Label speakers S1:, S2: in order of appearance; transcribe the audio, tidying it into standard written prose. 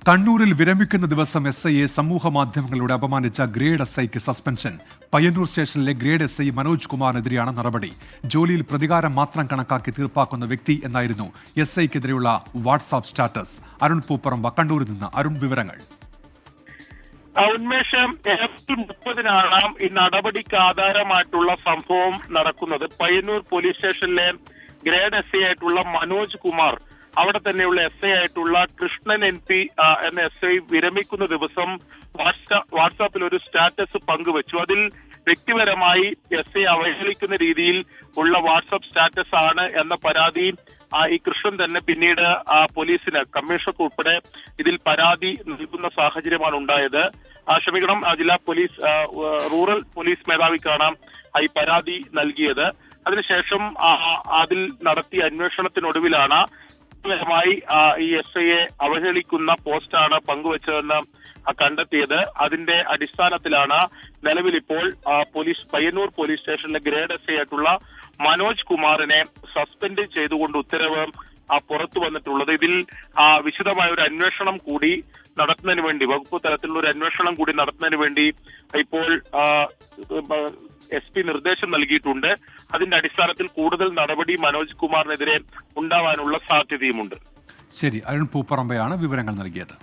S1: കണ്ണൂരിൽ വിരമിക്കുന്ന ദിവസം SIയെ സമൂഹ മാധ്യമങ്ങളിലൂടെ അപമാനിച്ച ഗ്രേഡ് SIക്ക് സസ്പെൻഷൻ. പയ്യന്നൂർ സ്റ്റേഷനിലെ ഗ്രേഡ് SI മനോജ് കുമാറിനെതിരെയാണ് നടപടി. ജോലിയിൽ പ്രതികാരം മാത്രം കണക്കാക്കി തീർപ്പാക്കുന്ന വ്യക്തി എന്നായിരുന്നു SIക്കെതിരെയുള്ള വാട്സാപ്പ് സ്റ്റാറ്റസ്. അരുൺ പൂപ്പറമ്പ കണ്ണൂരിൽ നിന്ന്. അരുൺ, വിവരങ്ങൾ.
S2: ഉന്മേഷം, ഏപ്രിൽ 30-നാണ് ഈ നടപടിക്ക് ആധാരമായിട്ടുള്ള സംഭവം നടക്കുന്നത്. പയ്യന്നൂർ പോലീസ് സ്റ്റേഷനിലെ ഗ്രേഡ് SI ആയിട്ടുള്ള മനോജ് കുമാർ, അവിടെ തന്നെയുള്ള SI ആയിട്ടുള്ള കൃഷ്ണൻ NP എന്ന SI വിരമിക്കുന്ന ദിവസം വാട്സാപ്പിൽ ഒരു സ്റ്റാറ്റസ് പങ്കുവച്ചു. അതിൽ വ്യക്തിപരമായി SI അവഹേളിക്കുന്ന രീതിയിൽ ഉള്ള വാട്സാപ്പ് സ്റ്റാറ്റസ് ആണ് എന്ന പരാതി ഈ കൃഷ്ണൻ തന്നെ പിന്നീട് പോലീസിന്, കമ്മീഷണർക്ക് ഉൾപ്പെടെ ഇതിൽ പരാതി നൽകുന്ന സാഹചര്യമാണ് ഉണ്ടായത്. ക്ഷമിക്കണം, ജില്ലാ പോലീസ് റൂറൽ പോലീസ് മേധാവിക്കാണ് ഈ പരാതി നൽകിയത്. അതിനുശേഷം അതിൽ നടത്തിയ അന്വേഷണത്തിനൊടുവിലാണ് മായി ഈ SIയെ അവഹേളിക്കുന്ന പോസ്റ്റാണ് പങ്കുവച്ചതെന്ന് കണ്ടെത്തിയത്. അതിന്റെ അടിസ്ഥാനത്തിലാണ് നിലവിൽ ഇപ്പോൾ പയ്യന്നൂർ പോലീസ് സ്റ്റേഷനിലെ ഗ്രേഡ് SI ആയിട്ടുള്ള മനോജ് കുമാറിനെ സസ്പെൻഡ് ചെയ്തുകൊണ്ട് ഉത്തരവ് പുറത്തു വന്നിട്ടുള്ളത്. ഇതിൽ വിശദമായ ഒരു അന്വേഷണം കൂടി നടത്തുന്നതിന് വേണ്ടി, വകുപ്പ് തലത്തിലുള്ള ഒരു അന്വേഷണം കൂടി നടത്തുന്നതിന് വേണ്ടി ഇപ്പോൾ SP നിർദ്ദേശം നൽകിയിട്ടുണ്ട്. അതിന്റെ അടിസ്ഥാനത്തിൽ കൂടുതൽ നടപടി മനോജ് കുമാറിനെതിരെ ഉണ്ടാവാനുള്ള സാധ്യതയുമുണ്ട്.
S1: ശരി, അരുൺ പൂപ്പറമ്പയാണ് വിവരങ്ങൾ നൽകിയത്.